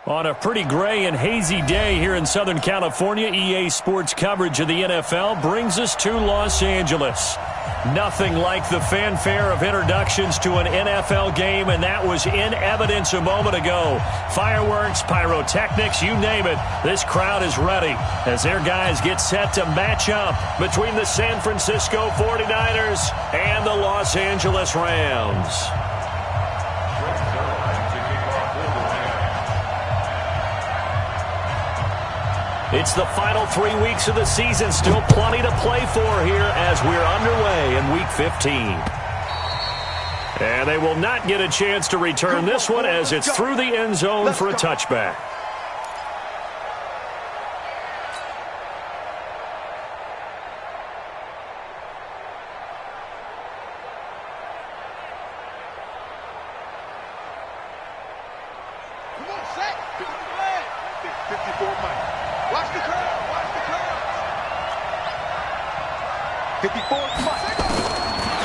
On a pretty gray and hazy day here in Southern California, EA Sports coverage of the NFL brings us to Los Angeles. Nothing like the fanfare of introductions to an NFL game, and that was in evidence a moment ago. Fireworks, pyrotechnics, you name it. This crowd is ready as their guys get set to match up between the San Francisco 49ers and the Los Angeles Rams. It's the final 3 weeks of the season. Still plenty to play for here as we're underway in Week 15. And they will not get a chance to return this one as it's through the end zone for a touchback.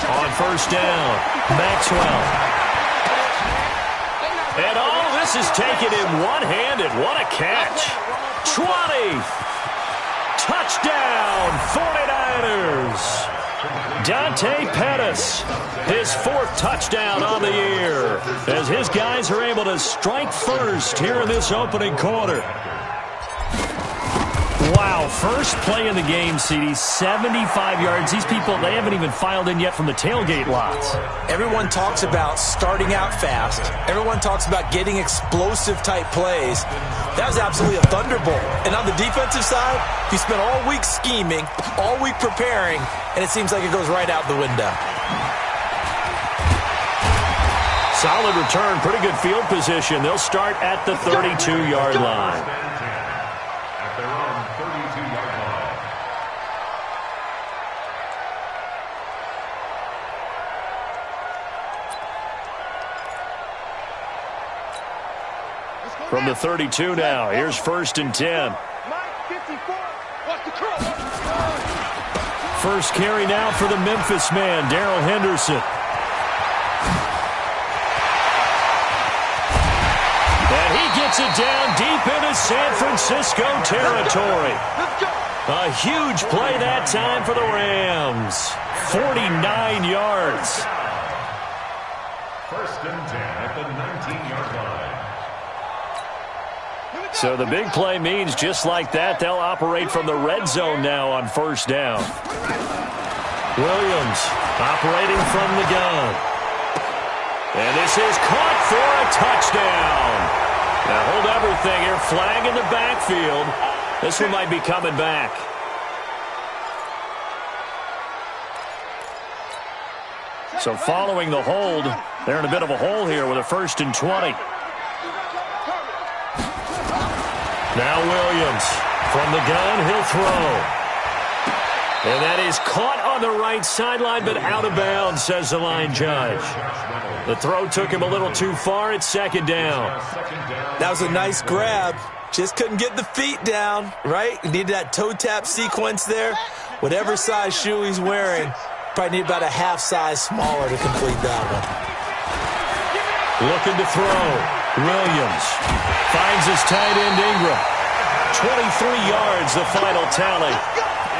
On first down, Maxwell. And all this is taken in one-handed. What a catch. 20. Touchdown, 49ers. Dante Pettis, his fourth touchdown on the year, as his guys are able to strike first here in this opening quarter. Wow, first play in the game, CD, 75 yards. These people, they haven't even filed in yet from the tailgate lots. Everyone talks about starting out fast. Everyone talks about getting explosive-type plays. That was absolutely a thunderbolt. And on the defensive side, you spent all week scheming, all week preparing, and it seems like it goes right out the window. Solid return, pretty good field position. They'll start at the 32-yard line. From the 32 now, here's first and 10. First carry now for the Memphis man, Darrell Henderson. And he gets it down deep into San Francisco territory. A huge play that time for the Rams. 49 yards. First and 10 at the 19-yard line. So the big play means just like that, they'll operate from the red zone now on first down. Williams operating from the gun. And this is caught for a touchdown. Now hold everything here. Flag in the backfield. This one might be coming back. So following the hold, they're in a bit of a hole here with a first and 20. Now Williams from the gun, he'll throw. And that is caught on the right sideline, but out of bounds, says the line judge. The throw took him a little too far. It's second down. That was a nice grab. Just couldn't get the feet down, right? He needed that toe tap sequence there. Whatever size shoe he's wearing, probably need about a half size smaller to complete that one. Looking to throw. Williams finds his tight end Ingram. 23 yards, the final tally.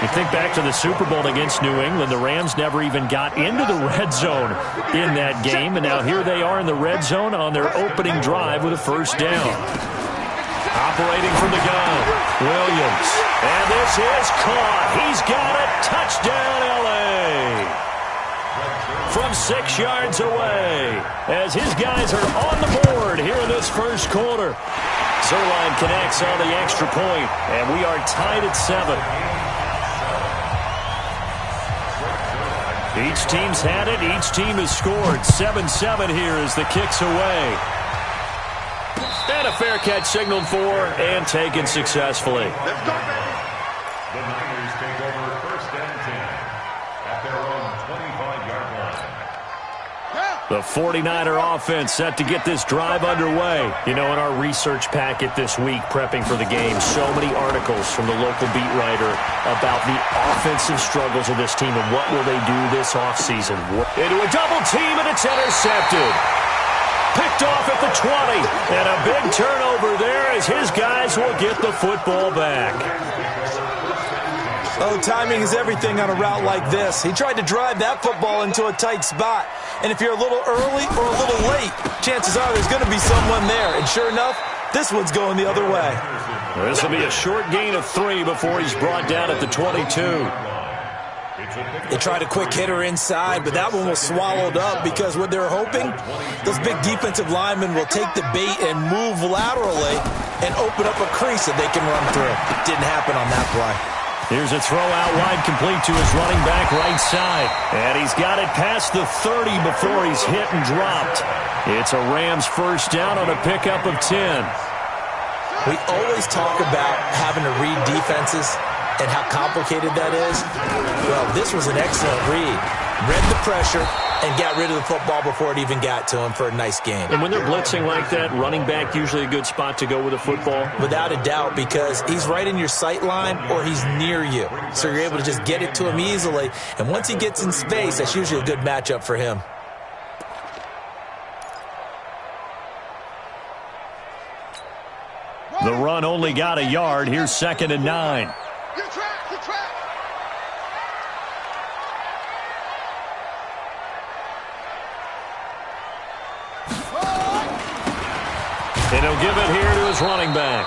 You think back to the Super Bowl against New England, the Rams never even got into the red zone in that game, and now here they are in the red zone on their opening drive with a first down. Operating from the gun, Williams. And this is caught. He's got it. Touchdown, L.A. From 6 yards away, as his guys are on the board here in this first quarter. Zerline connects on the extra point, and we are tied at 7. Each team's had it. Each team has scored. 7-7 here as the kick's away. And a fair catch signaled for and taken successfully. The Niners take over first and 10 at their own 25-yard line. The 49er offense set to get this drive underway. You know, in our research packet this week, prepping for the game, so many articles from the local beat writer about the offensive struggles of this team and what will they do this offseason. Into a double team, and it's intercepted. Picked off at the 20. And a big turnover there as his guys will get the football back. Oh, timing is everything on a route like this. He tried to drive that football into a tight spot. And if you're a little early or a little late, chances are there's going to be someone there. And sure enough, this one's going the other way. This will be a short gain of 3 before he's brought down at the 22. They tried a quick hitter inside, but that one was swallowed up because what they're hoping, those big defensive linemen will take the bait and move laterally and open up a crease that they can run through. Didn't happen on that play. Here's a throw out wide, complete to his running back right side. And he's got it past the 30 before he's hit and dropped. It's a Rams first down on a pickup of 10. We always talk about having to read defenses and how complicated that is. Well, this was an excellent read. Read the pressure and got rid of the football before it even got to him for a nice game. And when they're blitzing like that, running back usually a good spot to go with a football? Without a doubt, because he's right in your sight line or he's near you. So you're able to just get it to him easily. And once he gets in space, that's usually a good matchup for him. The run only got a yard. Here's 2nd and 9. And he'll give it here to his running back.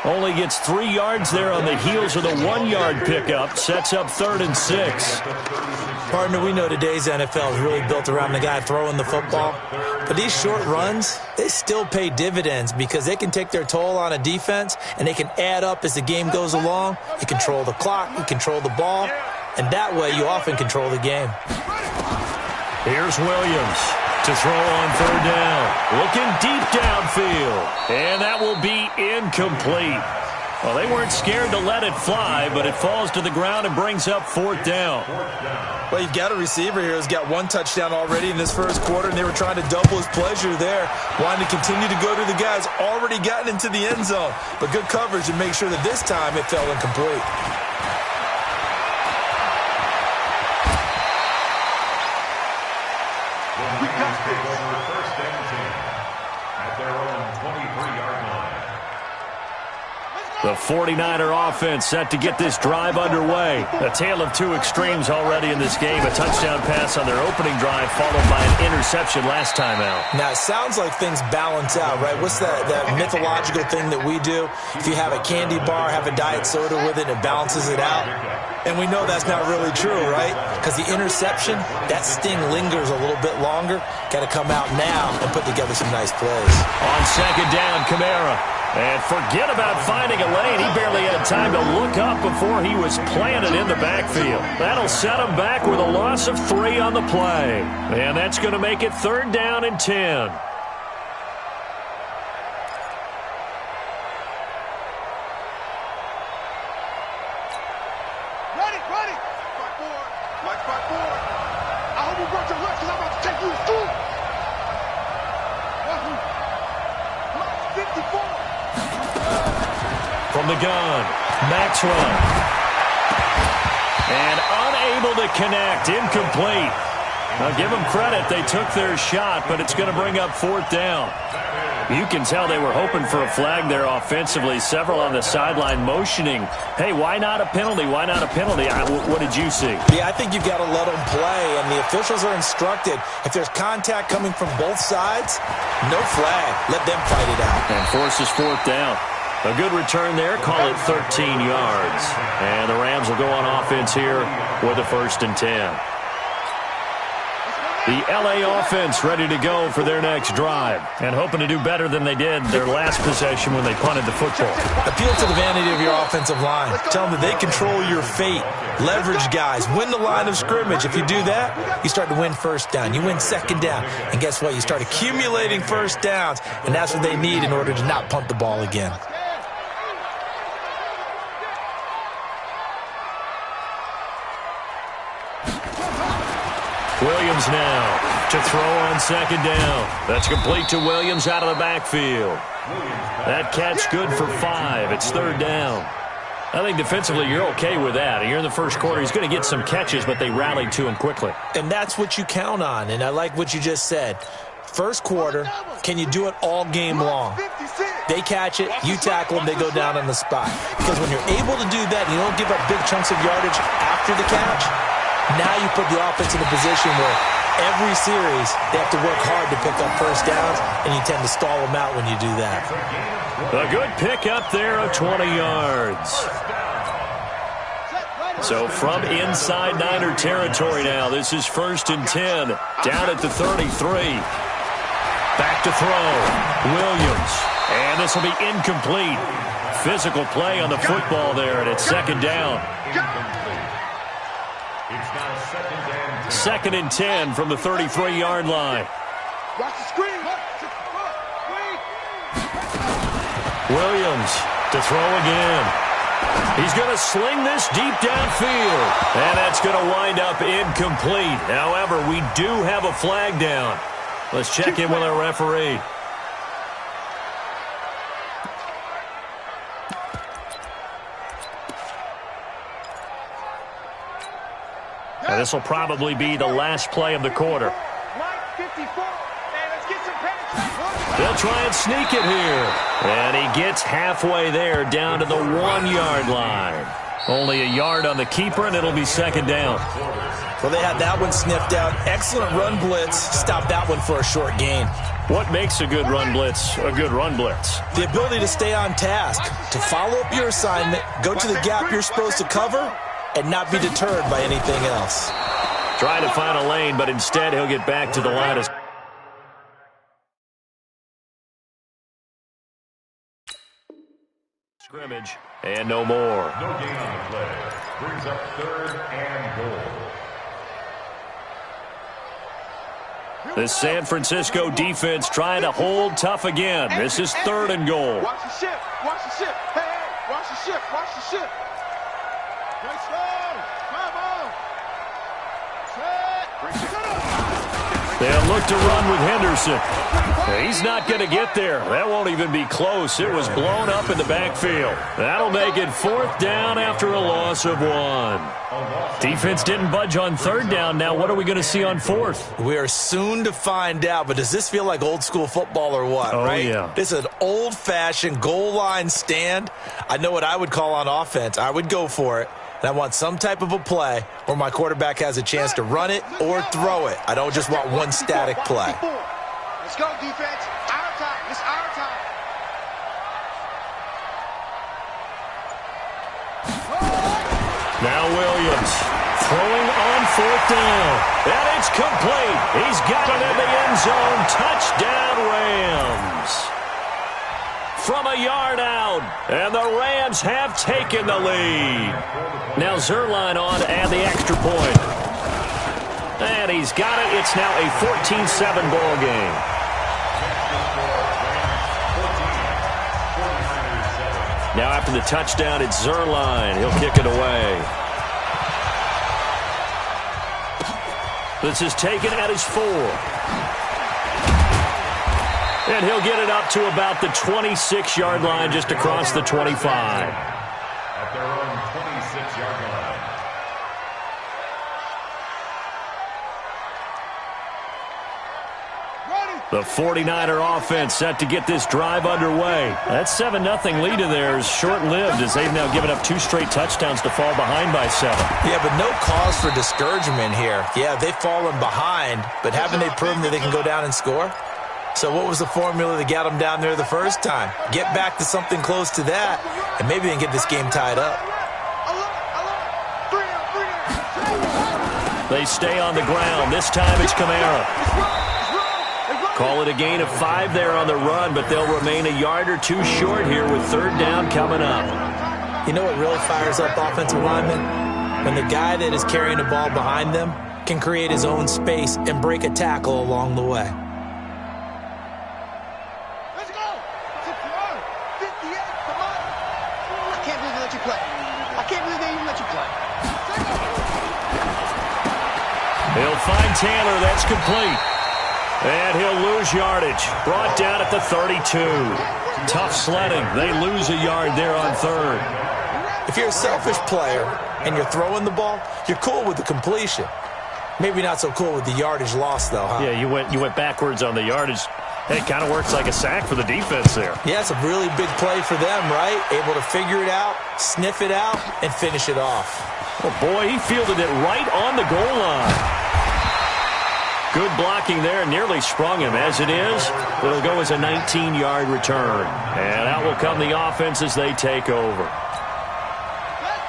Only gets 3 yards there on the heels of the 1-yard pickup. Sets up 3rd and 6. Partner, we know today's NFL is really built around the guy throwing the football. But these short runs, they still pay dividends because they can take their toll on a defense and they can add up as the game goes along. You control the clock, you control the ball, and that way you often control the game. Here's Williams to throw on 3rd down. Looking deep downfield. And that will be incomplete. Well, they weren't scared to let it fly, but it falls to the ground and brings up 4th down. Well, you've got a receiver here who's got 1 touchdown already in this first quarter, and they were trying to double his pleasure there, wanting to continue to go to the guys already gotten into the end zone. But good coverage to make sure that this time it fell incomplete. The 49er offense set to get this drive underway. A tale of 2 extremes already in this game. A touchdown pass on their opening drive followed by an interception last time out. Now, it sounds like things balance out, right? What's that mythological thing that we do? If you have a candy bar, have a diet soda with it, it balances it out. And we know that's not really true, right? Because the interception, that sting lingers a little bit longer. Got to come out now and put together some nice plays. On 2nd down, Kamara. And forget about finding a lane. He barely had time to look up before he was planted in the backfield. That'll set him back with a loss of 3 on the play. And that's going to make it 3rd down and 10. From the gun, Maxwell. And unable to connect, incomplete. Now give them credit, they took their shot, but it's going to bring up 4th down. You can tell they were hoping for a flag there offensively. Several on the sideline motioning, hey, why not a penalty? Why not a penalty? What did you see? Yeah, I think you've got to let them play, and the officials are instructed. If there's contact coming from both sides, no flag. Let them fight it out. And forces 4th down. A good return there, call it 13 yards. And the Rams will go on offense here with a 1st and 10. The L.A. offense ready to go for their next drive and hoping to do better than they did their last possession when they punted the football. Appeal to the vanity of your offensive line. Tell them that they control your fate. Leverage guys. Win the line of scrimmage. If you do that, you start to win 1st down. You win 2nd down. And guess what? You start accumulating 1st downs, and that's what they need in order to not punt the ball again. Williams now to throw on 2nd down. That's complete to Williams out of the backfield. That catch good for 5. It's 3rd down. I think defensively you're okay with that. You're in the first quarter. He's going to get some catches, but they rallied to him quickly. And that's what you count on. And I like what you just said. First quarter, can you do it all game long? They catch it, you tackle them, they go down on the spot. Because when you're able to do that, you don't give up big chunks of yardage after the catch, now you put the offense in a position where every series they have to work hard to pick up first downs, and you tend to stall them out when you do that. A good pick up there of 20 yards. So from inside Niner territory now, this is 1st and 10, down at the 33. Back to throw, Williams. And this will be incomplete. Physical play on the football there, and it's 2nd down. It's now 2nd and 10 from the 33-yard line. Watch the screen. Williams to throw again. He's going to sling this deep downfield. And that's going to wind up incomplete. However, we do have a flag down. Let's check in with our referee. And this will probably be the last play of the quarter. They'll try and sneak it here. And he gets halfway there, down to the 1-yard line. Only a yard on the keeper, and it'll be 2nd down. Well, they had that one sniffed out. Excellent run blitz. Stop that one for a short gain. What makes a good run blitz a good run blitz? The ability to stay on task, to follow up your assignment, go to the gap you're supposed to cover, and not be deterred by anything else. Trying to find a lane, but instead he'll get back to the line of scrimmage, and no more. No gain on the play. Brings up 3rd and goal. The San Francisco defense trying to hold tough again. This is 3rd and goal. Watch the ship. Watch the ship. Hey, hey. Watch the ship. Watch the ship. Great slow. Come on. They'll look to run with Henderson. He's not going to get there. That won't even be close. It was blown up in the backfield. That'll make it 4th down after a loss of 1. Defense didn't budge on 3rd down. Now what are we going to see on 4th? We are soon to find out, but does this feel like old school football or what, Oh, right? yeah. This is an old-fashioned goal line stand. I know what I would call on offense. I would go for it. And I want some type of a play where my quarterback has a chance to run it or throw it. I don't just want one static play. Let's go, defense. Our time. It's our time. Now Williams throwing on 4th down. And it's complete. He's got it in the end zone. Touchdown, Rams. From a yard out, and the Rams have taken the lead. Now Zerline on to add the extra point. And he's got it. It's now a 14-7 ball game. Now after the touchdown, it's Zerline. He'll kick it away. This is taken at his 4. And he'll get it up to about the 26-yard line, just across the 25. At their own 26-yard line. The 49er offense set to get this drive underway. That 7-0 lead of theirs short-lived as they've now given up 2 straight touchdowns to fall behind by 7. Yeah, but no cause for discouragement here. Yeah, they've fallen behind, but haven't they proven that they can go down and score? So what was the formula that got them down there the first time? Get back to something close to that, and maybe they can get this game tied up. They stay on the ground. This time it's Kamara. Call it a gain of 5 there on the run, but they'll remain a yard or 2 short here with 3rd down coming up. You know what really fires up offensive linemen? When the guy that is carrying the ball behind them can create his own space and break a tackle along the way. Let's go. 58. Come on. I can't believe they let you play. I can't believe they even let you play. He'll find Taylor. That's complete. And he'll lose yardage. Brought down at the 32. Tough sledding. They lose a yard there on 3rd. If you're a selfish player and you're throwing the ball, you're cool with the completion. Maybe not so cool with the yardage loss, though, huh? Yeah, you went backwards on the yardage. It kind of works like a sack for the defense there. Yeah, it's a really big play for them, right? Able to figure it out, sniff it out, and finish it off. Oh, boy, he fielded it right on the goal line. Good blocking there, nearly sprung him. As it is, it'll go as a 19-yard return. And out will come the offense as they take over.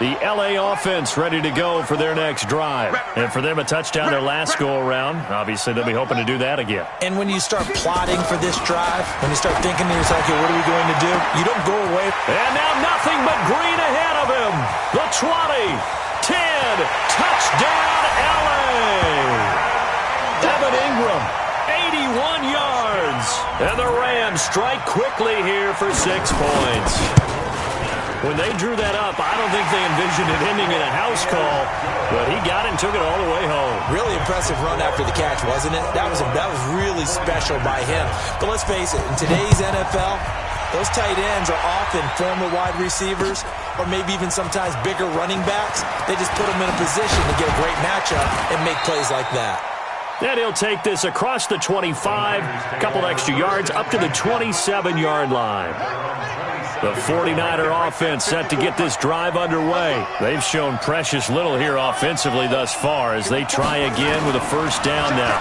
The L.A. offense ready to go for their next drive. And for them, a touchdown their last go-around. Obviously, they'll be hoping to do that again. And when you start plotting for this drive, when you start thinking to yourself, okay, what are we going to do? You don't go away. And now nothing but green ahead of him. The 20, 10, touchdown L.A. Evan Ingram, 81 yards. And the Rams strike quickly here for 6 points. When they drew that up, I don't think they envisioned it ending in a house call, but he got it and took it all the way home. Really impressive run after the catch, wasn't it? That was really special by him. But let's face it, in today's NFL, those tight ends are often former wide receivers or maybe even sometimes bigger running backs. They just put them in a position to get a great matchup and make plays like that. Then he'll take this across the 25, a couple extra yards, up to the 27-yard line. The 49er offense set to get this drive underway. They've shown precious little here offensively thus far as they try again with a first down now.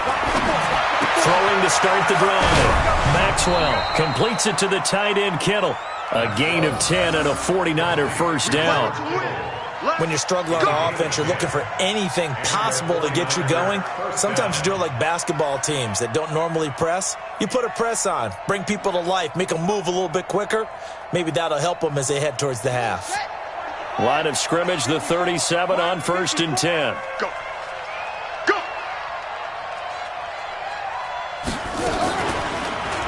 Throwing to start the drive. Maxwell completes it to the tight end Kittle. A gain of 10 and a 49er first down. When you're struggling on offense, you're looking for anything possible to get you going. Sometimes you do it like basketball teams that don't normally press. You put a press on, bring people to life, make them move a little bit quicker. Maybe that'll help them as they head towards the half. Line of scrimmage, the 37 on 1st and 10. Go. Go.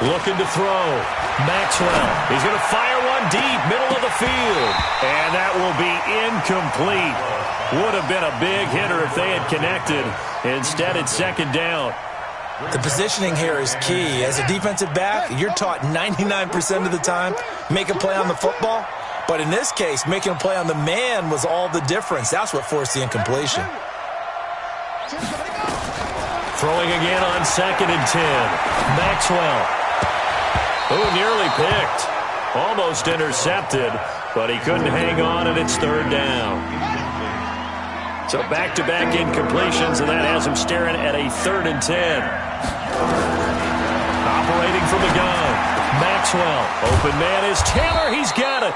Looking to throw. Maxwell. He's going to fire one deep, middle of the field. And that will be incomplete. Would have been a big hitter if they had connected. Instead, it's second down. The positioning here is key. As a defensive back, you're taught 99% of the time, make a play on the football. But in this case, making a play on the man was all the difference. That's what forced the incompletion. Throwing again on 2nd and 10. Maxwell. Oh, nearly picked. Almost intercepted, but he couldn't hang on, and it's 3rd down. So back-to-back incompletions, and that has him staring at a 3rd and 10. Operating from the gun. Maxwell. Open man is Taylor. He's got it.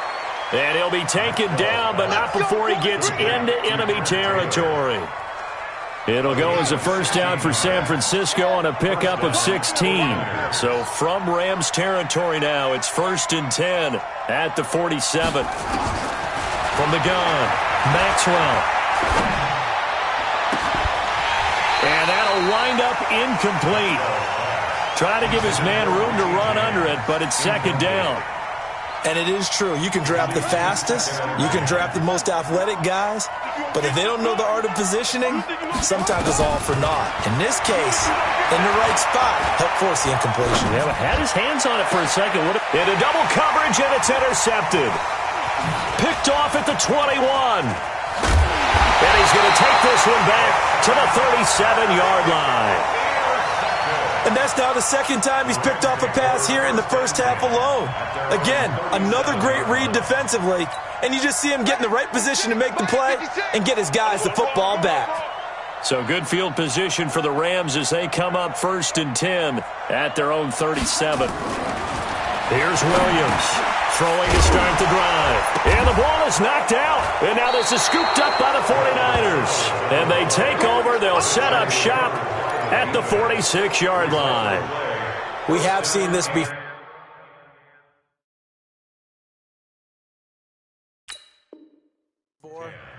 And he'll be taken down, but not before he gets into enemy territory. It'll go as a first down for San Francisco on a pickup of 16. So from Rams territory now, it's 1st and 10 at the 47. From the gun, Maxwell. And that'll wind up incomplete. Trying to give his man room to run under it, but it's 2nd down. And it is true. You can draft the fastest. You can draft the most athletic guys. But if they don't know the art of positioning, sometimes it's all for naught. In this case, in the right spot, helped force the incompletion. Yeah, but had his hands on it for a second. Into double coverage, and it's intercepted. Picked off at the 21. And he's going to take this one back to the 37-yard line. And that's now the 2nd time he's picked off a pass here in the first half alone. Again, another great read defensively, and you just see him get in the right position to make the play and get his guys the football back. So good field position for the Rams as they come up 1st and 10 at their own 37. Here's Williams throwing to start the drive. And the ball is knocked out. And now this is scooped up by the 49ers. And they take over. They'll set up shop at the 46-yard line. We have seen this before.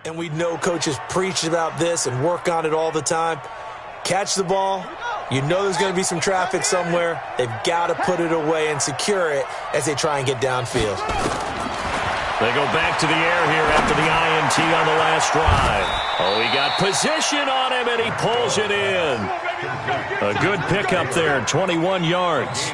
And we know coaches preach about this and work on it all the time. Catch the ball. You know there's going to be some traffic somewhere. They've got to put it away and secure it as they try and get downfield. They go back to the air here after the INT on the last drive. Oh, he got position on him, and he pulls it in. A good pickup there, 21 yards.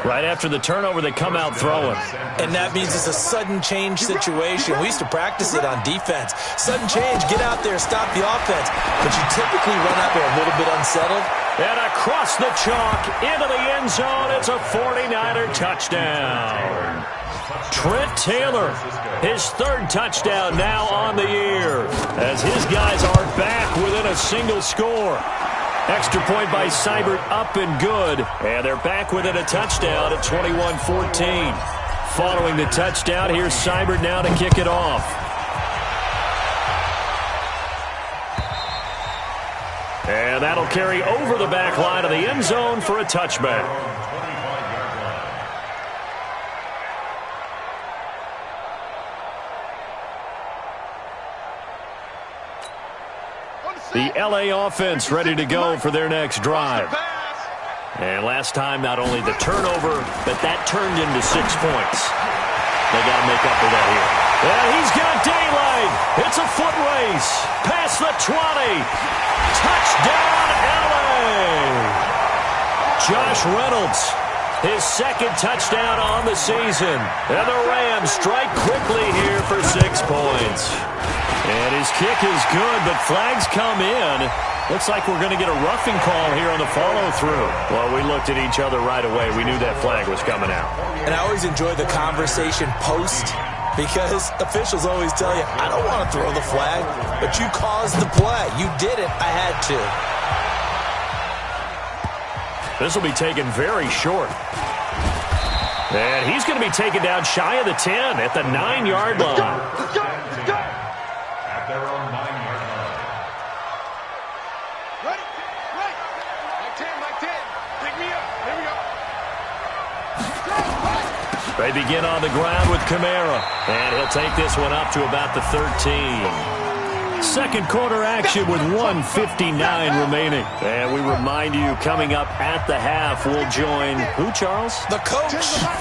Right after the turnover, they come out throwing. And that means it's a sudden change situation. We used to practice it on defense. Sudden change, get out there, stop the offense. But you typically run out there a little bit unsettled. And across the chalk, into the end zone, it's a 49er touchdown. Trent Taylor, his third touchdown now on the year, as his guys are back within a single score. Extra point by Seibert, up and good, and they're back within a touchdown at 21-14. Following the touchdown, here's Seibert now to kick it off. And that'll carry over the back line of the end zone for a touchback. The LA offense ready to go for their next drive. And last time, not only the turnover, but that turned into 6 points. They got to make up for that here. And he's got daylight. It's a foot race. Past the 20. Touchdown, LA. Josh Reynolds, his second touchdown on the season. And the Rams strike quickly here for 6 points. And his kick is good, but flags come in. Looks like we're going to get a roughing call here on the follow-through. Well, we looked at each other right away. We knew that flag was coming out. And I always enjoy the conversation post, because officials always tell you, I don't want to throw the flag, but you caused the play. You did it. I had to. This will be taken very short. And he's going to be taken down shy of the 10 at the 9-yard line. At their own 9-yard line. Ready? Right. Like 10, like 10. Pick me up. Here we go. They begin on the ground with Kamara. And he'll take this one up to about the 13. Second quarter action with 1:59 remaining. And we remind you, coming up at the half, we'll join who, Charles? The coach.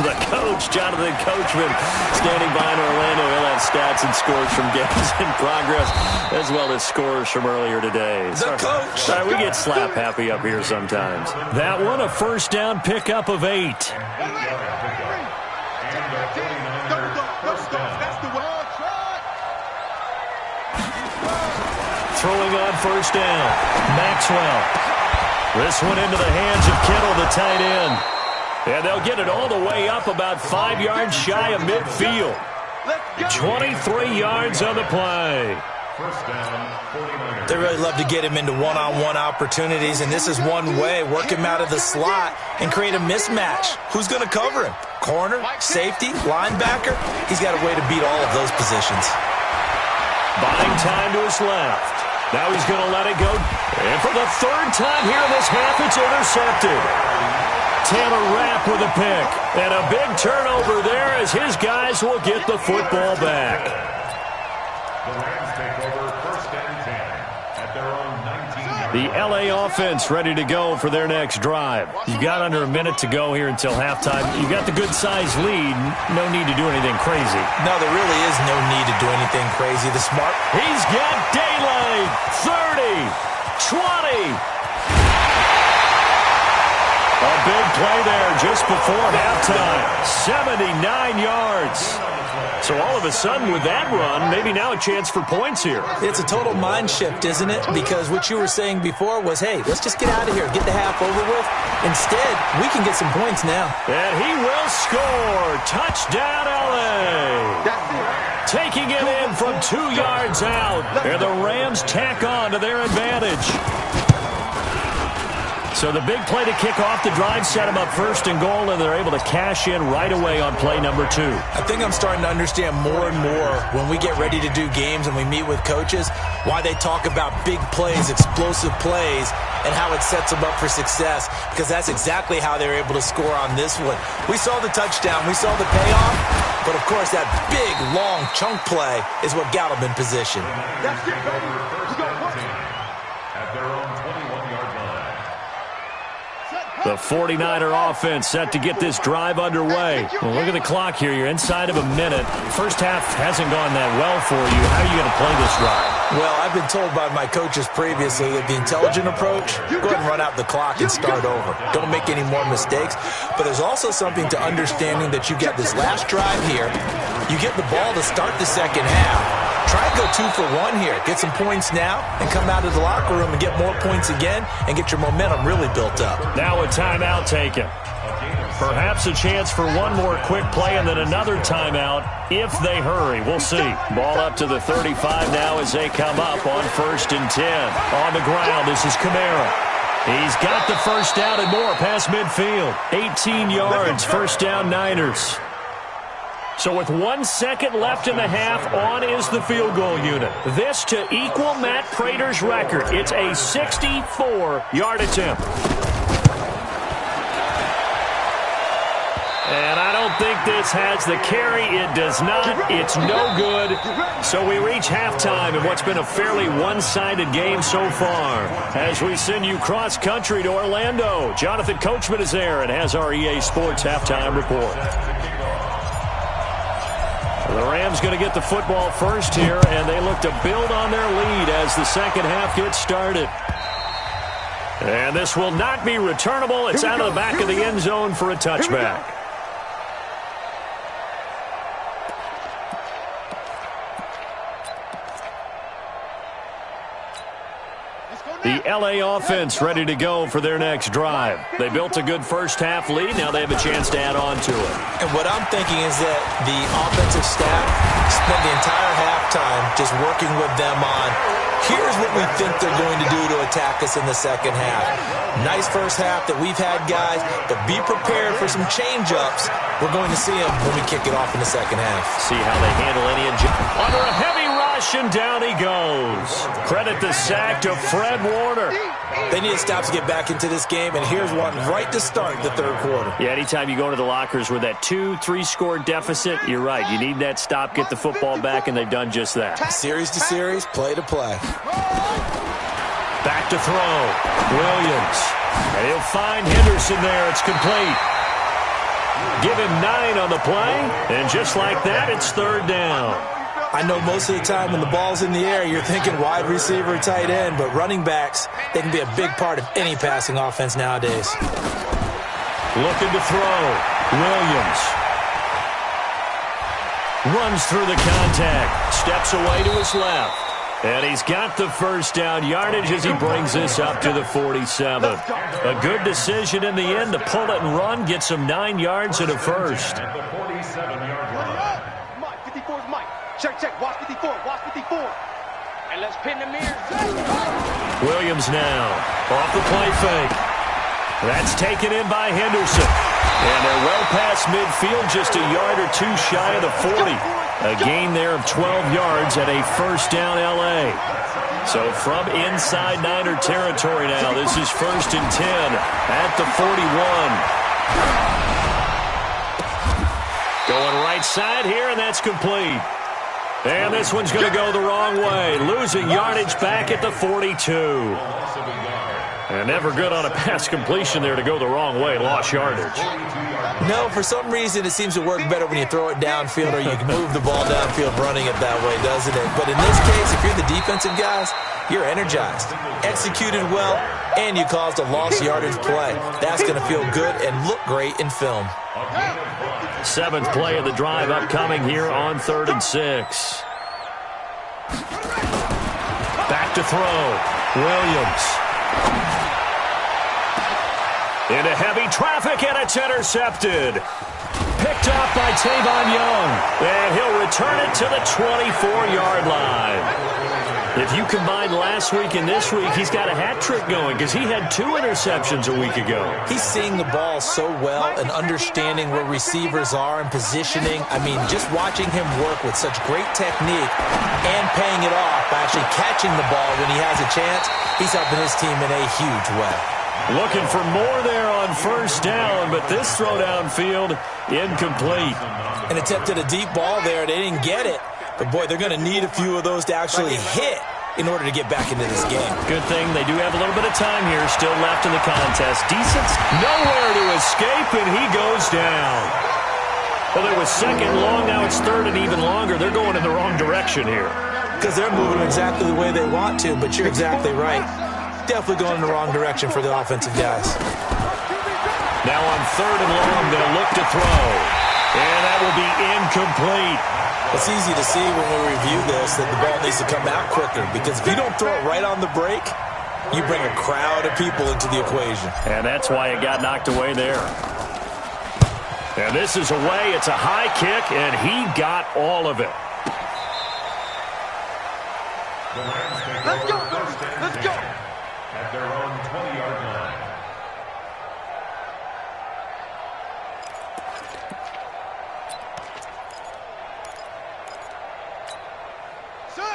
The coach, Jonathan Coachman, standing by in Orlando. He'll have stats and scores from games in progress, as well as scores from earlier today. The coach. Sorry, we get slap happy up here sometimes. That one, a first down pickup of 8. Throwing on first down, Maxwell. This one into the hands of Kittle, the tight end. And they'll get it all the way up about 5 yards shy of midfield. 23 yards on the play. First down, 49ers. They really love to get him into one-on-one opportunities, and this is one way. Work him out of the slot and create a mismatch. Who's going to cover him? Corner, safety, linebacker? He's got a way to beat all of those positions. Buying time to his left. Now he's going to let it go. And for the third time here in this half, it's intercepted. Taylor Rapp with a pick. And a big turnover there as his guys will get the football back. The Rams take over first and 10 at their own 19-yard line. The LA offense ready to go for their next drive. You've got under a minute to go here until halftime. You've got the good-sized lead. No need to do anything crazy. No, there really is no need to do anything crazy. The smart... He's got daylight. 30, 20. A big play there just before halftime. 79 yards. So all of a sudden with that run, maybe now a chance for points here. It's a total mind shift, isn't it? Because what you were saying before was, hey, let's just get out of here, get the half over with. Instead, we can get some points now. And he will score. Touchdown, LA. Taking it in from 2 yards out. And the Rams tack on to their advantage. So the big play to kick off the drive set them up first and goal, and they're able to cash in right away on play number 2. I think I'm starting to understand more and more when we get ready to do games and we meet with coaches why they talk about big plays, explosive plays, and how it sets them up for success, because that's exactly how they're able to score on this one. We saw the touchdown. We saw the payoff. But, of course, that big, long chunk play is what got them in position. That's it, baby. First and 10 at their own 21-yard line. The The 49er offense set to get this drive underway. Well, look at the clock here. You're inside of a minute. First half hasn't gone that well for you. How are you going to play this drive? Well, I've been told by my coaches previously that the intelligent approach, go ahead and run out the clock and start over. Don't make any more mistakes. But there's also something to understanding that you get this last drive here. You get the ball to start the second half. Try and go 2 for 1 here. Get some points now and come out of the locker room and get more points again and get your momentum really built up. Now a timeout taken. Perhaps a chance for one more quick play and then another timeout if they hurry. We'll see. Ball up to the 35 now as they come up on 1st and 10. On the ground, this is Kamara. He's got the first down and more past midfield. 18 yards, first down Niners. So with 1 second left in the half, on is the field goal unit. This to equal Matt Prater's record. It's a 64-yard attempt. And I don't think this has the carry. It does not. It's no good. So we reach halftime in what's been a fairly one-sided game so far. As we send you cross-country to Orlando, Jonathan Coachman is there and has our EA Sports halftime report. The Rams going to get the football first here, and they look to build on their lead as the second half gets started. And this will not be returnable. It's out of the back of the end zone for a touchback. The LA offense ready to go for their next drive. They built a good first half lead. Now they have a chance to add on to it. And what I'm thinking is that the offensive staff spent the entire halftime just working with them on, here's what we think they're going to do to attack us in the second half. Nice first half that we've had, guys, but be prepared for some change-ups. We're going to see them when we kick it off in the second half. See how they handle any under a heavy rush, and down he goes. Credit the sack to Fred Warner. They need to stop to get back into this game, and here's one right to start the third quarter. Yeah, anytime you go into the lockers with that 2-3 score deficit, you're right. You need that stop, get the football back, and they've done just that. Series to series, play to play. Back to throw. Williams. And he'll find Henderson there. It's complete. Give him 9 on the play, and just like that, it's third down. I know most of the time when the ball's in the air, you're thinking wide receiver, tight end, but running backs, they can be a big part of any passing offense nowadays. Looking to throw. Williams. Runs through the contact. Steps away to his left. And he's got the first down yardage as he brings this up to the 47. A good decision in the end to pull it and run, gets him 9 yards and a first. At the 47-yard line. Mike, 54's Mike. Check, watch 54, watch 54. And let's pin the mirror. Williams now, off the play fake. That's taken in by Henderson. And they're well past midfield, just a yard or two shy of the 40. A gain there of 12 yards at a first down LA. So from inside Niner territory now, this is 1st and 10 at the 41. Going right side here, and that's complete. And this one's going to go the wrong way. Losing yardage back at the 42. And never good on a pass completion there to go the wrong way. Lost yardage. No, for some reason it seems to work better when you throw it downfield or you can move the ball downfield running it that way, doesn't it? But in this case, if you're the defensive guys, you're energized, executed well, and you caused a lost yardage play. That's going to feel good and look great in film. 7th play of the drive upcoming here on 3rd and 6. Back to throw. Williams. Into heavy traffic, and it's intercepted. Picked off by Tavon Young. And he'll return it to the 24-yard line. If you combine last week and this week, he's got a hat trick going because he had 2 interceptions a week ago. He's seeing the ball so well and understanding where receivers are and positioning. I mean, just watching him work with such great technique and paying it off by actually catching the ball when he has a chance, he's helping his team in a huge way. Looking for more there on first down, but this throw downfield incomplete. And attempted a deep ball there. They didn't get it. But, boy, they're going to need a few of those to actually hit in order to get back into this game. Good thing they do have a little bit of time here still left in the contest. Decent's nowhere to escape, and he goes down. Well, it was second long. Now it's third and even longer. They're going in the wrong direction here. Because they're moving exactly the way they want to, but you're exactly right. Definitely going in the wrong direction for the offensive guys. Now on third and long, they'll look to throw. And that will be incomplete. It's easy to see when we review this that the ball needs to come out quicker, because if you don't throw it right on the break, you bring a crowd of people into the equation. And that's why it got knocked away there. And this is away. It's a high kick, and he got all of it. Let's go. Let's go. At their own 20-yard line.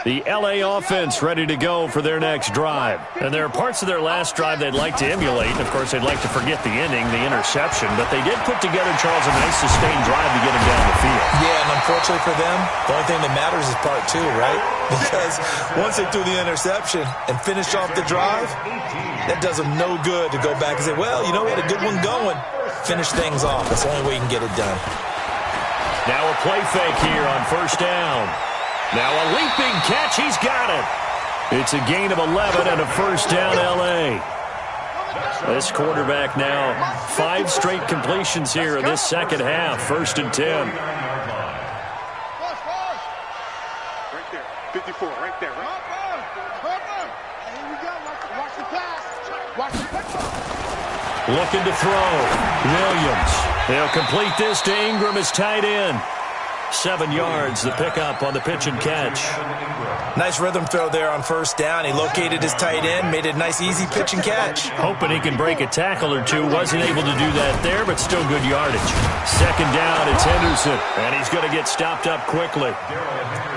The L.A. offense ready to go for their next drive. And there are parts of their last drive they'd like to emulate. Of course, they'd like to forget the ending, the interception. But they did put together, Charles, a nice sustained drive to get them down the field. Yeah, and unfortunately for them, the only thing that matters is part two, right? Because once they threw the interception and finished off the drive, that does them no good to go back and say, well, you know, we had a good one going. Finish things off. That's the only way you can get it done. Now a play fake here on first down. Now a leaping catch. He's got it. It's a gain of 11 and a first down, L.A. This quarterback now 5 straight completions here in this second half. First and 10. Right there. 54, right there. Here we go. Watch the pass. Watch the pass. Looking to throw. Williams. They'll complete this to Ingram as tight end. 7 yards, the pickup on the pitch and catch. Nice rhythm throw there on first down. He located his tight end, made it a nice, easy pitch and catch. Hoping he can break a tackle or two. Wasn't able to do that there, but still good yardage. Second down, it's Henderson. And he's going to get stopped up quickly.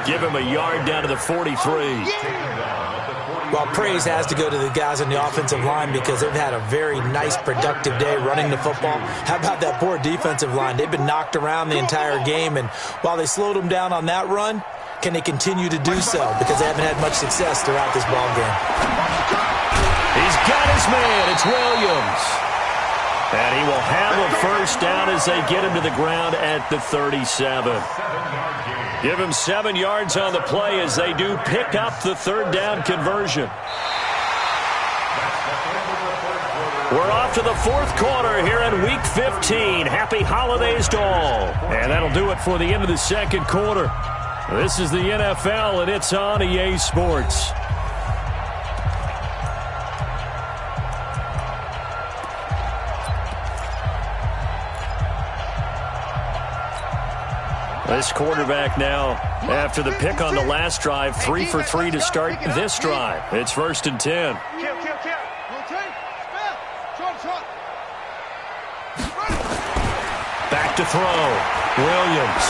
Give him a yard down to the 43. Well, praise has to go to the guys on the offensive line because they've had a very nice, productive day running the football. How about that poor defensive line? They've been knocked around the entire game, and while they slowed them down on that run, can they continue to do so? Because they haven't had much success throughout this ball game. He's got his man. It's Williams. And he will have a first down as they get him to the ground at the 37. Give him 7 yards on the play as they do pick up the third down conversion. We're off to the fourth quarter here in Week 15. Happy holidays to all. And that'll do it for the end of the second quarter. This is the NFL, and it's on EA Sports. This quarterback now, after the pick on the last drive, 3 for 3 to start this drive. It's first and 10. Back to throw. Williams.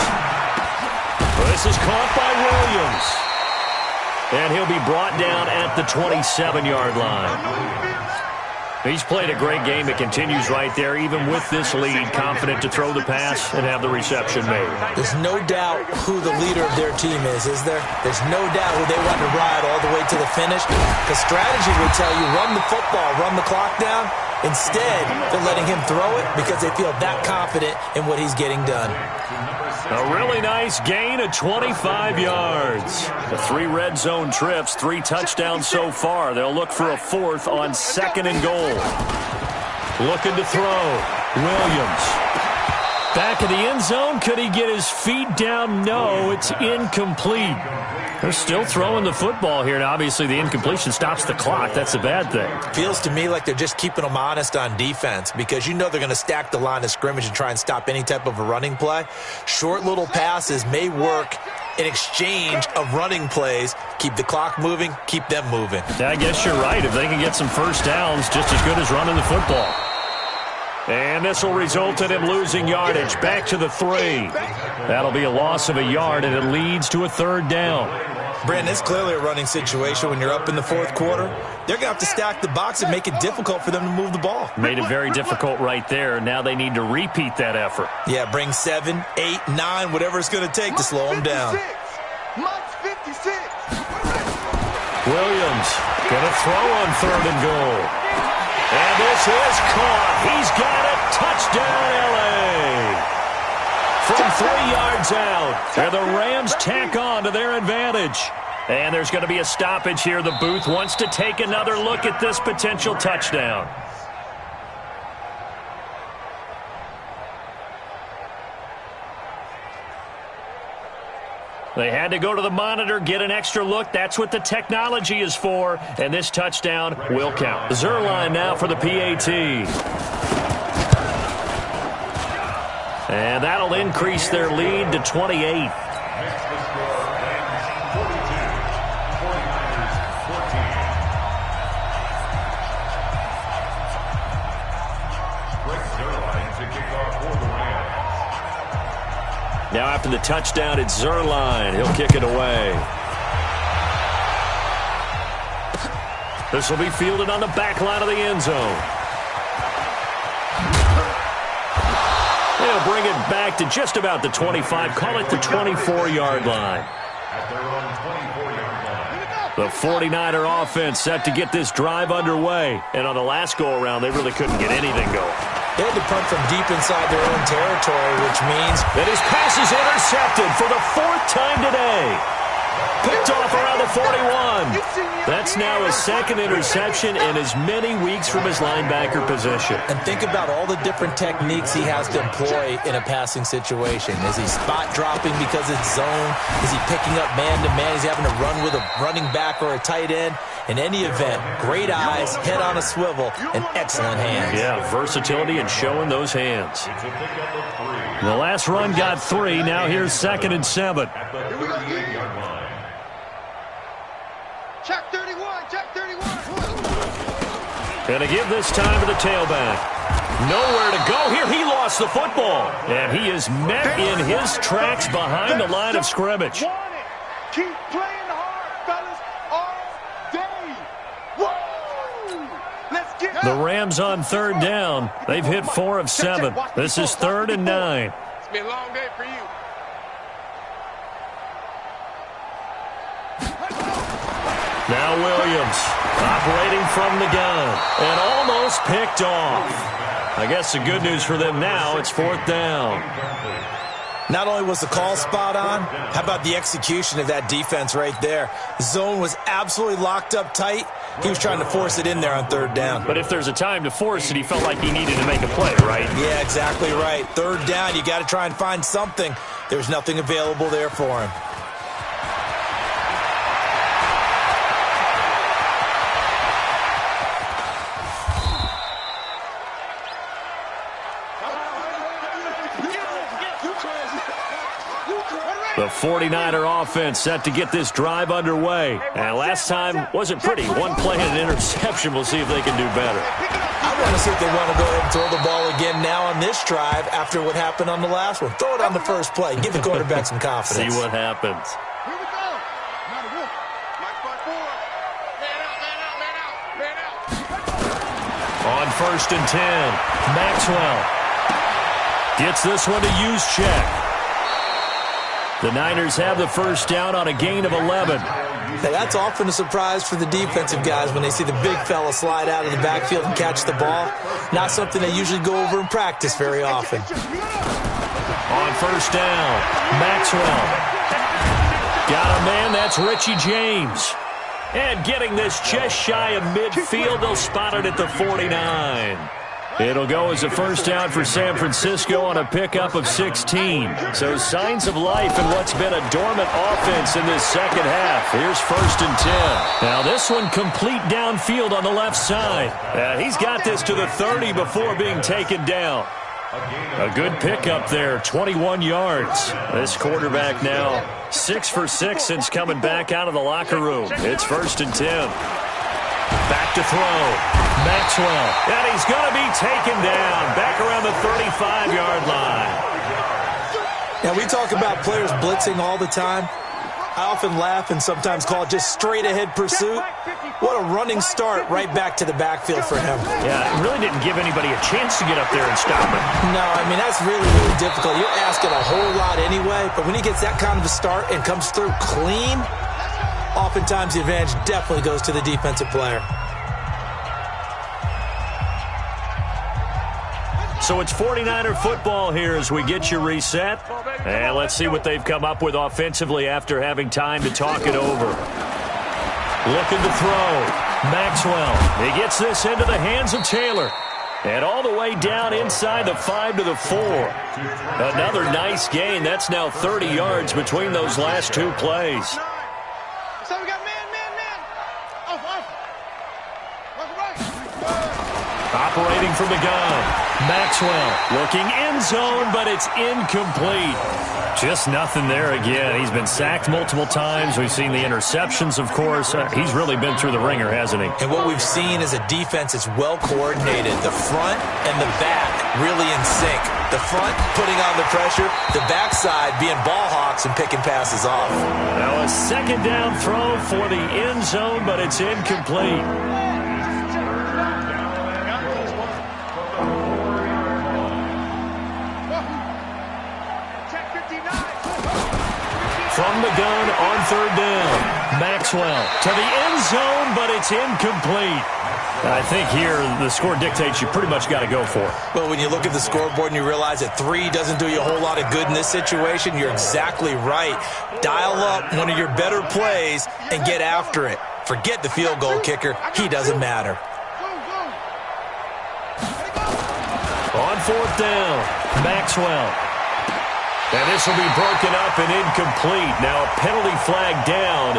This is caught by Williams. And he'll be brought down at the 27-yard line. He's played a great game. It continues right there, even with this lead, confident to throw the pass and have the reception made. There's no doubt who the leader of their team is there? There's no doubt who they want to ride all the way to the finish. The strategy would tell you, run the football, run the clock down. Instead, they're letting him throw it because they feel that confident in what he's getting done. A really nice gain of 25 yards. The 3 red zone trips, 3 touchdowns so far. They'll look for a 4th on second and goal. Looking to throw. Williams. Back in the end zone. Could he get his feet down? No, it's incomplete. They're still throwing the football here, and obviously the incompletion stops the clock. That's a bad thing. Feels to me like they're just keeping them honest on defense because you know they're going to stack the line of scrimmage and try and stop any type of a running play. Short little passes may work in exchange of running plays. Keep the clock moving, keep them moving. I guess you're right. If they can get some first downs, just as good as running the football. And this will result in him losing yardage. Back to the 3. That'll be a loss of a yard, and it leads to a third down. Brandon, it's clearly a running situation when you're up in the fourth quarter. They're going to have to stack the box and make it difficult for them to move the ball. Made it very difficult right there. Now they need to repeat that effort. Yeah, bring 7, 8, 9, whatever it's going to take to slow them down. Williams going to throw on 3rd and goal. And this is caught. He's got it. Touchdown, L.A. From 3 yards out. And the Rams tack on to their advantage. And there's going to be a stoppage here. The booth wants to take another look at this potential touchdown. They had to go to the monitor, get an extra look. That's what the technology is for. And this touchdown will count. Zerline now for the PAT. And that'll increase their lead to 28. Now after the touchdown, it's Zerline. He'll kick it away. This will be fielded on the back line of the end zone. They'll bring it back to just about the 25. Call it the 24-yard line. At their own 24-yard line. The 49er offense set to get this drive underway. And on the last go-around, they really couldn't get anything going. They had to punt from deep inside their own territory, which means that his pass is intercepted for the 4th time today. Picked off around the 41. That's now his 2nd interception in as many weeks from his linebacker position. And think about all the different techniques he has to employ in a passing situation. Is he spot dropping because it's zone? Is he picking up man-to-man? Is he having to run with a running back or a tight end? In any event, great eyes, head on a swivel, and excellent hands. Yeah, versatility and showing those hands. The last run got 3. Now here's 2nd and 7. At the 38-yard line. Check 31, check 31. Going to give this time to the tailback. Nowhere to go here. He lost the football. And he is met in his tracks behind the line of scrimmage. Keep playing hard, fellas, all day. Woo! Let's get The Rams on 3rd down. They've hit 4 of 7. This is 3rd and 9. It's been a long day for you. Now Williams operating from the gun and almost picked off. I guess the good news for them now, it's 4th down. Not only was the call spot on, how about the execution of that defense right there? The zone was absolutely locked up tight. He was trying to force it in there on 3rd down. But if there's a time to force it, he felt like he needed to make a play, right? Yeah, exactly right. 3rd down, you got to try and find something. There's nothing available there for him. The 49er offense set to get this drive underway. And last time wasn't pretty. 1 play and an interception. We'll see if they can do better. I want to see if they want to go ahead and throw the ball again now on this drive after what happened on the last one. Throw it on the first play. Give the quarterback some confidence. See what happens. Here we go. Now the wolf. Mike 5-4. Man out, man out, man out, man out. On 1st and 10, Maxwell gets this one to use check. The Niners have the 1st down on a gain of 11. Now, that's often a surprise for the defensive guys when they see the big fella slide out of the backfield and catch the ball. Not something they usually go over in practice very often. On 1st down, Maxwell. Got a man, that's Richie James. And getting this just shy of midfield, they'll spot it at the 49. It'll go as a 1st down for San Francisco on a pickup of 16. So signs of life in what's been a dormant offense in this 2nd half. Here's 1st and 10. Now this one complete downfield on the left side. He's got this to the 30 before being taken down. A good pickup there, 21 yards. This quarterback now 6 for 6 since coming back out of the locker room. It's 1st and 10. Back to throw. Maxwell. And he's going to be taken down. Back around the 35-yard line. Now, we talk about players blitzing all the time. I often laugh and sometimes call it just straight-ahead pursuit. What a running start right back to the backfield for him. Yeah, it really didn't give anybody a chance to get up there and stop him. No, I mean, that's really, really difficult. You're asking a whole lot anyway, but when he gets that kind of a start and comes through clean, oftentimes the advantage definitely goes to the defensive player. So it's 49er football here as we get you reset. And let's see what they've come up with offensively after having time to talk it over. Looking to throw. Maxwell. He gets this into the hands of Taylor. And all the way down inside the 5 to the 4. Another nice gain. That's now 30 yards between those last two plays. So we got man. Off. Operating from the gun. Maxwell looking end zone, but it's incomplete. Just nothing there again. He's been sacked multiple times. We've seen the interceptions, of course. He's really been through the ringer, hasn't he? And what we've seen is a defense that's well coordinated. The front and the back really in sync. The front putting on the pressure, the backside being ball hawks and picking passes off. Now a second down throw for the end zone, but it's incomplete. From the gun on third down. Maxwell to the end zone, but it's incomplete. I think here the score dictates you pretty much got to go for it. Well, when you look at the scoreboard and you realize that 3 doesn't do you a whole lot of good in this situation, you're exactly right. Dial up one of your better plays and get after it. Forget the field goal kicker. He doesn't matter. On fourth down, Maxwell. And this will be broken up and incomplete. Now a penalty flag down,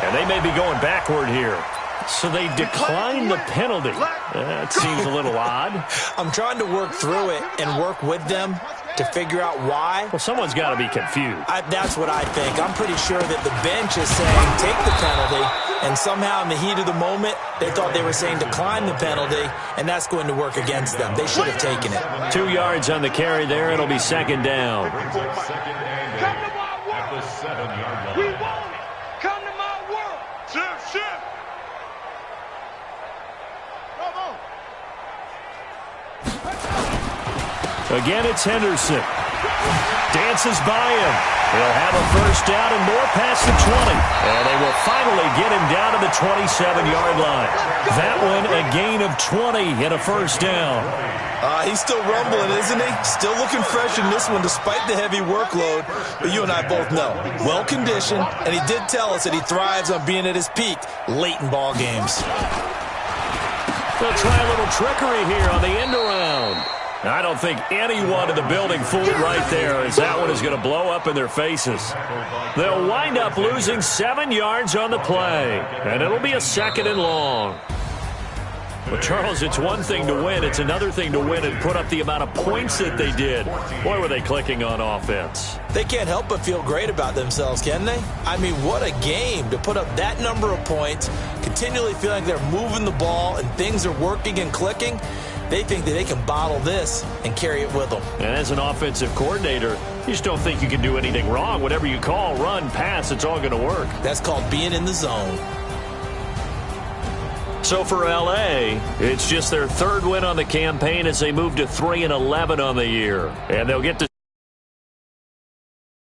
and they may be going backward here. So they declined the penalty. That seems a little odd. I'm trying to work through it and work with them to figure out why. Well, someone's got to be confused. That's what I think. I'm pretty sure that the bench is saying take the penalty, and somehow in the heat of the moment, they thought they were saying decline the penalty, and that's going to work against them. They should have taken it. 2 yards on the carry there. It'll be second down. Second and 8 at the 7-yard line. We want it. Come to my world. Shift. Again, it's Henderson. Dances by him. He'll have a first down and more past the 20. And they will finally get him down to the 27-yard line. That one a gain of 20 and a first down. He's still rumbling, isn't he? Still looking fresh in this one despite the heavy workload. But you and I both know, well-conditioned, and he did tell us that he thrives on being at his peak late in ball games. They'll try a little trickery here on the end around. I don't think anyone in the building fooled right there, as that one is going to blow up in their faces. They'll wind up losing 7 yards on the play, and it'll be a second and long. But, Charles, it's one thing to win. It's another thing to win and put up the amount of points that they did. Boy, were they clicking on offense. They can't help but feel great about themselves, can they? I mean, what a game to put up that number of points, continually feeling they're moving the ball and things are working and clicking. They think that they can bottle this and carry it with them. And as an offensive coordinator, you just don't think you can do anything wrong. Whatever you call, run, pass, it's all going to work. That's called being in the zone. So for L.A., it's just their third win on the campaign as they move to 3-11 on the year. And they'll get to